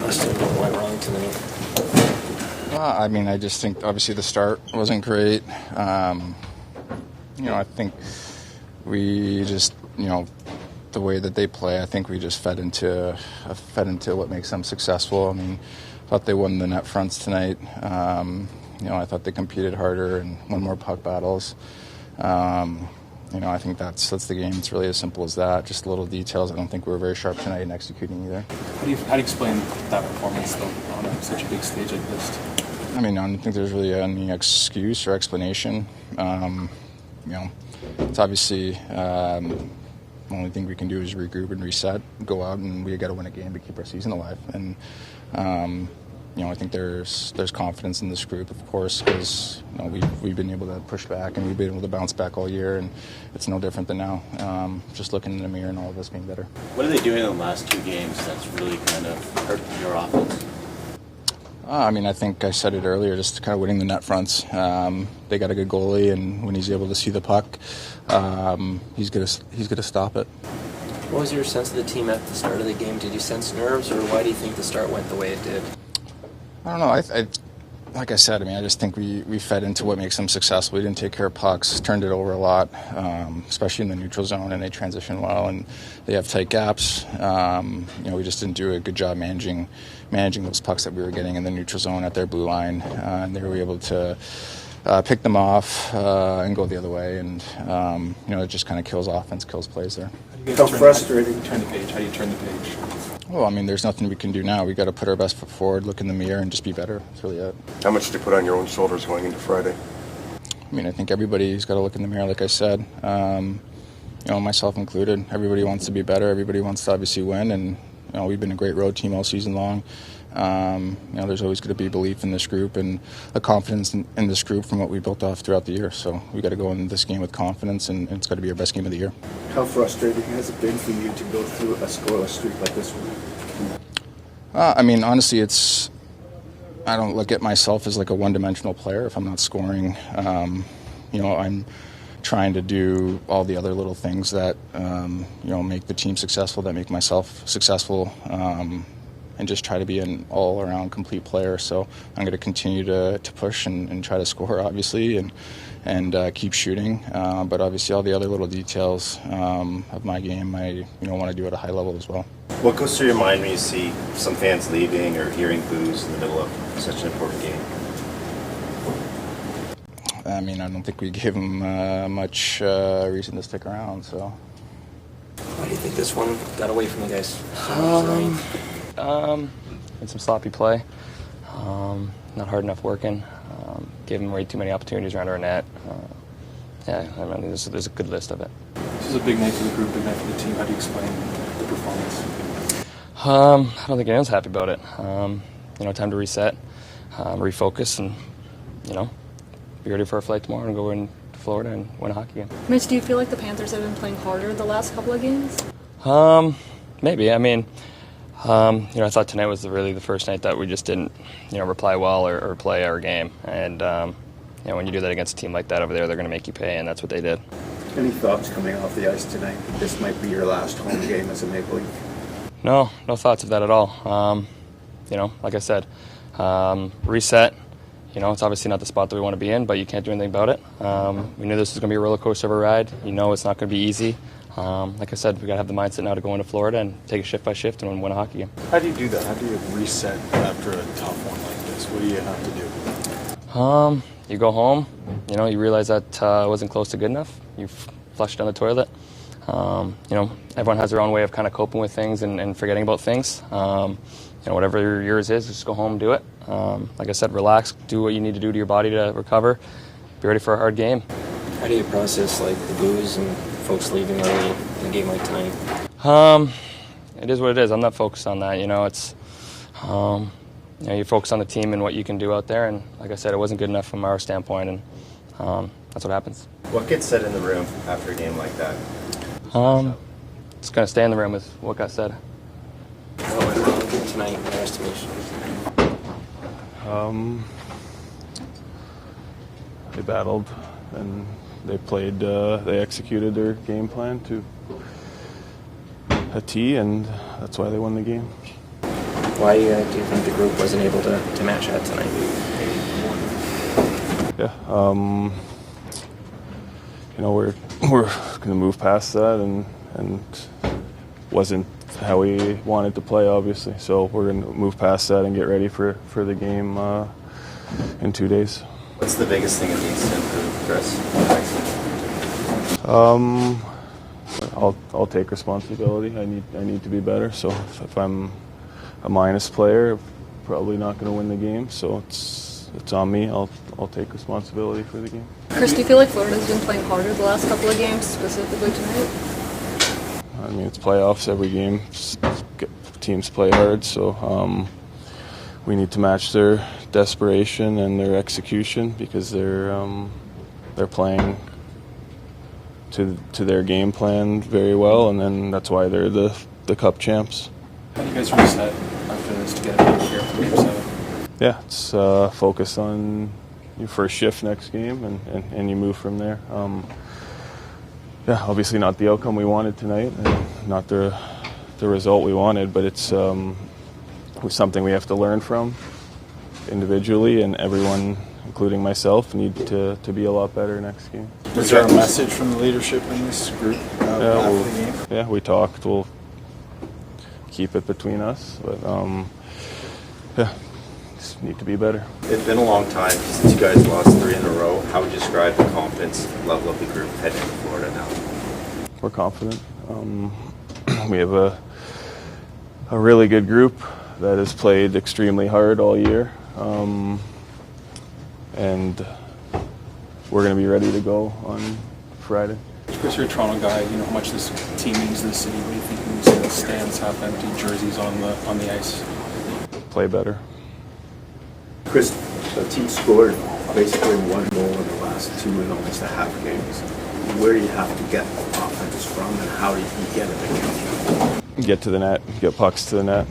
Auston, what went wrong tonight? I just think obviously the start wasn't great. I think we just, the way that they play, I think we just fed into what makes them successful. I thought they won the net fronts tonight. I thought they competed harder and won more puck battles. I think that's the game. It's really as simple as that. Just little details. I don't think we were very sharp tonight in executing either. How do you explain that performance though on such a big stage like this? I don't think there's really any excuse or explanation. It's obviously the only thing we can do is regroup and reset, go out, and we got to win a game to keep our season alive. And I think there's confidence in this group, of course, because we've been able to push back and we've been able to bounce back all year, and it's no different than now. Just looking in the mirror and all of us being better. What are they doing in the last two games that's really kind of hurt your offense? I think I said it earlier, just kind of winning the net fronts. They got a good goalie, and when he's able to see the puck, he's gonna stop it. What was your sense of the team at the start of the game? Did you sense nerves, or why do you think the start went the way it did? I don't know. Like I said, I just think we fed into what makes them successful. We didn't take care of pucks, turned it over a lot, especially in the neutral zone, and they transition well, and they have tight gaps. We just didn't do a good job managing those pucks that we were getting in the neutral zone at their blue line, and they were able to pick them off and go the other way, and it just kind of kills offense, kills plays there. How frustrating. How do you turn the page? Well, there's nothing we can do now. We got to put our best foot forward, look in the mirror, and just be better. That's really it. How much did you put on your own shoulders going into Friday? I think everybody's got to look in the mirror, like I said. Myself included. Everybody wants to be better. Everybody wants to obviously win, and we've been a great road team all season long. There's always going to be belief in this group and a confidence in this group from what we built off throughout the year. So we got to go in this game with confidence, and it's got to be our best game of the year. How frustrating has it been for you to go through a scoreless streak like this one? Honestly, I don't look at myself as like a one-dimensional player. If I'm not scoring, I'm trying to do all the other little things that make the team successful, that make myself successful, and just try to be an all-around complete player. So I'm going to continue to push and try to score, obviously, and keep shooting. But obviously all the other little details of my game, I want to do at a high level as well. What goes through your mind when you see some fans leaving or hearing boos in the middle of such an important game? I don't think we gave them much reason to stick around. So. Why do you think this one got away from you guys? And some sloppy play, not hard enough working, gave them way too many opportunities around our net. There's a good list of it. This is a big night for the group, big night for the team. How do you explain the performance? I don't think anyone's happy about it. Time to reset, refocus, and be ready for our flight tomorrow and go into Florida and win a hockey game. Mitch, do you feel like the Panthers have been playing harder the last couple of games? Maybe. I thought tonight was really the first night that we just didn't, reply well or play our game. And, when you do that against a team like that over there, they're going to make you pay, and that's what they did. Any thoughts coming off the ice tonight? This might be your last home game as a Maple Leaf. No thoughts of that at all. Like I said, reset. It's obviously not the spot that we want to be in, but you can't do anything about it. We knew this was going to be a roller coaster of a ride. It's not going to be easy. Like I said, we got to have the mindset now to go into Florida and take it shift by shift and win a hockey game. How do you do that? How do you reset after a tough one like this? What do you have to do? You go home. You realize that it wasn't close to good enough. You flush down the toilet. Everyone has their own way of kind of coping with things and forgetting about things. Whatever yours is, just go home and do it. Like I said, relax, do what you need to do to your body to recover, be ready for a hard game. How do you process the boos and folks leaving early in a game like tonight? It is what it is. I'm not focused on that. It's you focus on the team and what you can do out there. And like I said, it wasn't good enough from our standpoint, and that's what happens. What gets said in the room after a game like that? It's going to stay in the room with what got said. What went wrong tonight in your estimation? They battled and they played. They executed their game plan to a T, and that's why they won the game. Why do you think the group wasn't able to match that tonight? Yeah, we're going to move past that, and wasn't how we wanted to play, obviously. So we're going to move past that and get ready for the game in 2 days. What's the biggest thing it needs to improve, Chris? I'll take responsibility. I need to be better. So if I'm a minus player, probably not going to win the game. So it's on me. I'll take responsibility for the game. Chris, do you feel like Florida's been playing harder the last couple of games, specifically tonight? I mean, it's playoffs. Every game, teams play hard. So we need to match their desperation and their execution because they're playing to their game plan very well, and then that's why they're the Cup champs. How do you guys reset after this to get it here for Game 7? Yeah, it's focus on your first shift next game, and you move from there. Yeah, obviously not the outcome we wanted tonight, and not the result we wanted, but it's something we have to learn from individually, and everyone, including myself, need to be a lot better next game. Was there a message from the leadership in this group after the game? Yeah, we talked. We'll keep it between us, but yeah, just need to be better. It's been a long time since you guys lost 3 in a row. How would you describe the confidence level of the group heading into Florida now? We're confident. We have a really good group that has played extremely hard all year, and we're going to be ready to go on Friday. Chris, you're a Toronto guy. You know how much this team means to the city. What do you think when you see the stands, half-empty jerseys on the ice? Play better. Chris, the team scored basically 1 goal in the last 2 and almost a half games. Where do you have to get offense from, and how do you get it against them? Get to the net, get pucks to the net.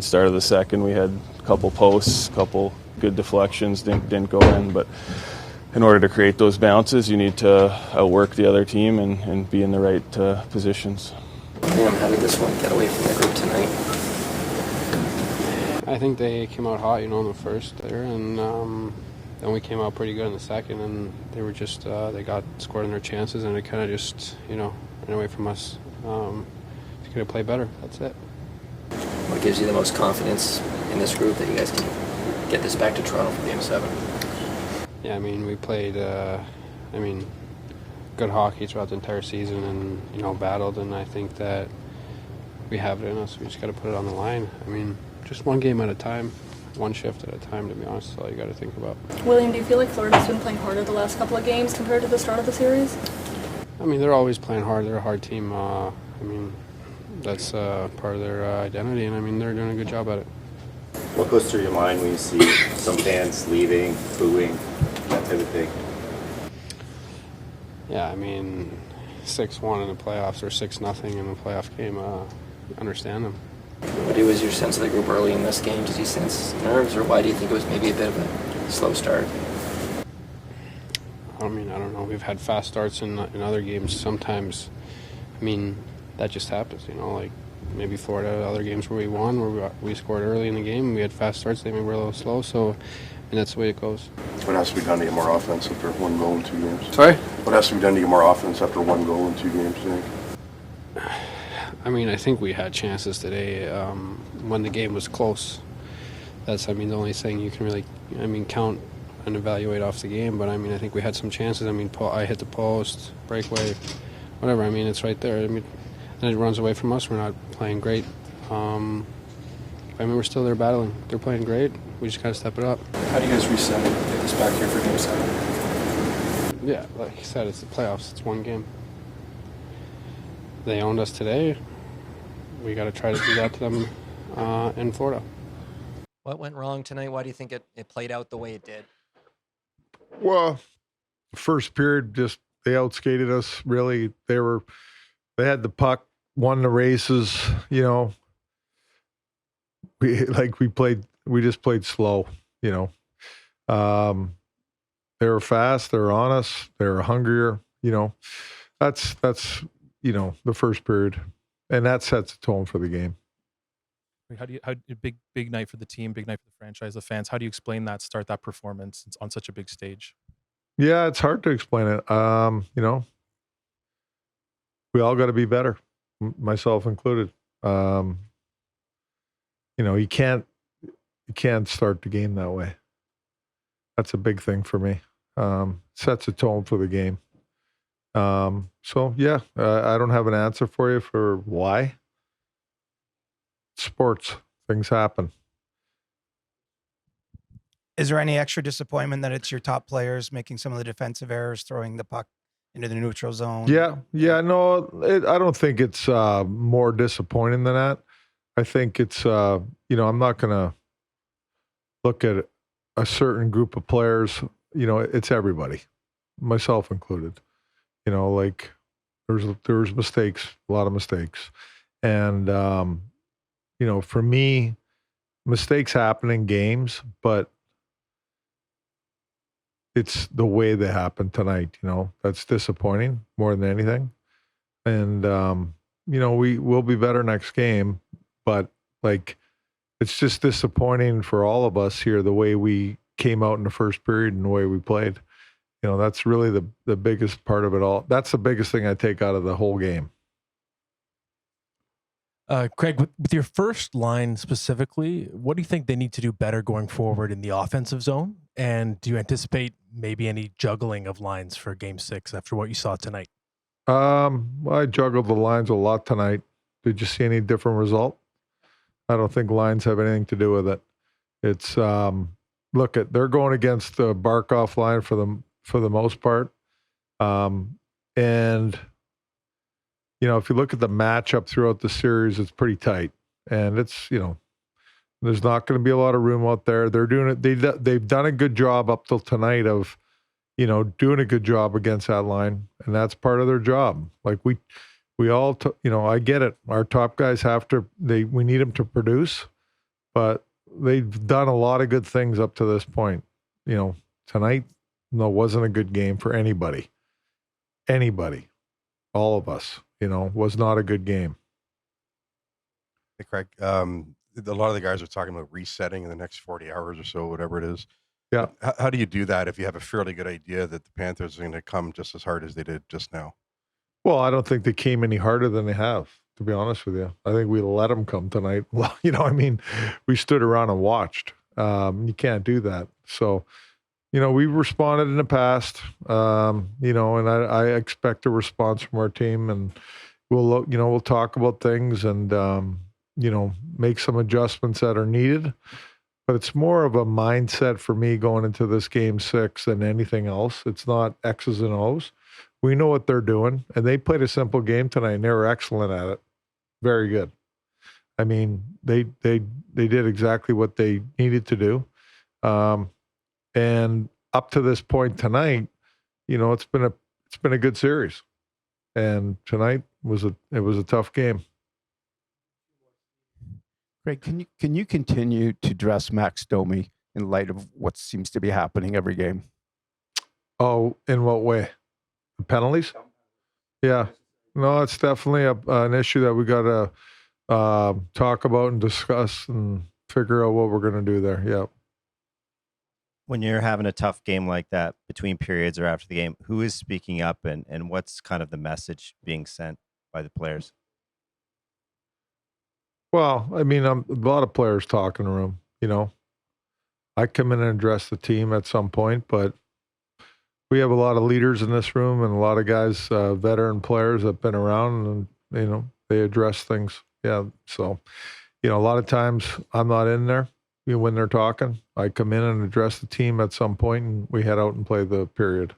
Start of the second, we had a couple posts, a couple good deflections, didn't go in, but in order to create those bounces, you need to outwork the other team and be in the right positions. How did this one get away from the group tonight? I think they came out hot, in the first there, and then we came out pretty good in the second, and they were just they got scored in their chances, and it kind of just ran away from us. Just gonna play better. That's it. What gives you the most confidence in this group that you guys can get this back to Toronto for Game 7? Yeah, we played good hockey throughout the entire season, and battled, and I think that we have it in us. We just got to put it on the line. Just one game at a time, one shift at a time, to be honest, is all you got to think about. William, do you feel like Florida's been playing harder the last couple of games compared to the start of the series? They're always playing hard. They're a hard team. That's part of their identity, and they're doing a good job at it. What goes through your mind when you see some fans leaving, booing, that type of thing? Yeah, 6-1 in the playoffs or 6-0 in the playoff game. Understand them. What was your sense of the group early in this game? Did you sense nerves, or why do you think it was maybe a bit of a slow start? I don't know. We've had fast starts in other games. Sometimes, that just happens. Like maybe Florida, other games where we won, where we scored early in the game, and we had fast starts. They maybe were a little slow. So, that's the way it goes. What has to be done to get more offense after 1 goal in 2 games? Sorry? What has to be done to get more offense after 1 goal in 2 games, do you think? I think we had chances today when the game was close. That's, the only thing you can really, count and evaluate off the game. But, I think we had some chances. I hit the post, breakaway, whatever. It's right there. And it runs away from us. We're not playing great. We're still there battling. They're playing great. We just got to step it up. How do you guys reset it, get this back here for Game 7? Yeah, like you said, it's the playoffs. It's one game. They owned us today. We got to try to do that to them in Florida. What went wrong tonight? Why do you think it played out the way it did? Well, first period, just they outskated us. Really, they had the puck, won the races. We just played slow. They were fast. They were on us. They were hungrier. That's the first period, and that sets the tone for the game. How big night for the team, big night for the franchise, the fans. How do you explain that? Start that performance on such a big stage. Yeah, it's hard to explain it. You know, we all got to be better, myself included. You know, you can't start the game that way. That's a big thing for me. Sets a tone for the game. So yeah, I don't have an answer for you for why. Sports, things happen. Is there any extra disappointment that it's your top players making some of the defensive errors, throwing the puck into the neutral zone? Yeah. No, I don't think it's more disappointing than that. I think it's, you know, I'm not going to look at a certain group of players. You know, it's everybody, myself included. You know, like there's mistakes, a lot of mistakes. And, you know, for me, mistakes happen in games, but it's the way they happen tonight, you know, that's disappointing more than anything. And, you know, we will be better next game, but like, it's just disappointing for all of us here, the way we came out in the first period and the way we played. You know, that's really the biggest part of it all. That's the biggest thing I take out of the whole game. Craig, with your first line specifically, what do you think they need to do better going forward in the offensive zone? And do you anticipate maybe any juggling of lines for Game 6 after what you saw tonight? Well, I juggled the lines a lot tonight. Did you see any different result? I don't think lines have anything to do with it. It's they're going against the Barkov line for the most part, and you know, if you look at the matchup throughout the series, it's pretty tight, and it's, you know, there's not going to be a lot of room out there. They're doing it. They've done a good job up till tonight of, you know, doing a good job against that line, and that's part of their job. Like we all, you know, I get it. Our top guys we need them to produce, but they've done a lot of good things up to this point. You know, tonight, no, wasn't a good game for anybody. Anybody, all of us, you know, was not a good game. Hey, Craig, a lot of the guys are talking about resetting in the next 40 hours or so, whatever it is. Yeah. How do you do that if you have a fairly good idea that the Panthers are going to come just as hard as they did just now? Well, I don't think they came any harder than they have, to be honest with you. I think we let them come tonight. Well, you know, I mean, we stood around and watched. You can't do that. So, you know, we responded in the past, you know, and I expect a response from our team, and we'll talk about things and, you know, make some adjustments that are needed. But it's more of a mindset for me going into this Game 6 than anything else. It's not X's and O's. We know what they're doing, and they played a simple game tonight, and they were excellent at it. Very good. I mean, they did exactly what they needed to do. And up to this point tonight, you know, it's been a good series. And tonight was a tough game. Greg, can you continue to dress Max Domi in light of what seems to be happening every game? Oh, in what way? The penalties? Yeah. No, it's definitely an issue that we got to talk about and discuss and figure out what we're going to do there. Yeah. When you're having a tough game like that between periods or after the game, who is speaking up and what's kind of the message being sent by the players? Well, I mean, a lot of players talk in the room, you know. I come in and address the team at some point, but we have a lot of leaders in this room and a lot of guys, veteran players that have been around, and, you know, they address things. Yeah. So, you know, a lot of times I'm not in there when they're talking. I come in and address the team at some point, and we head out and play the period.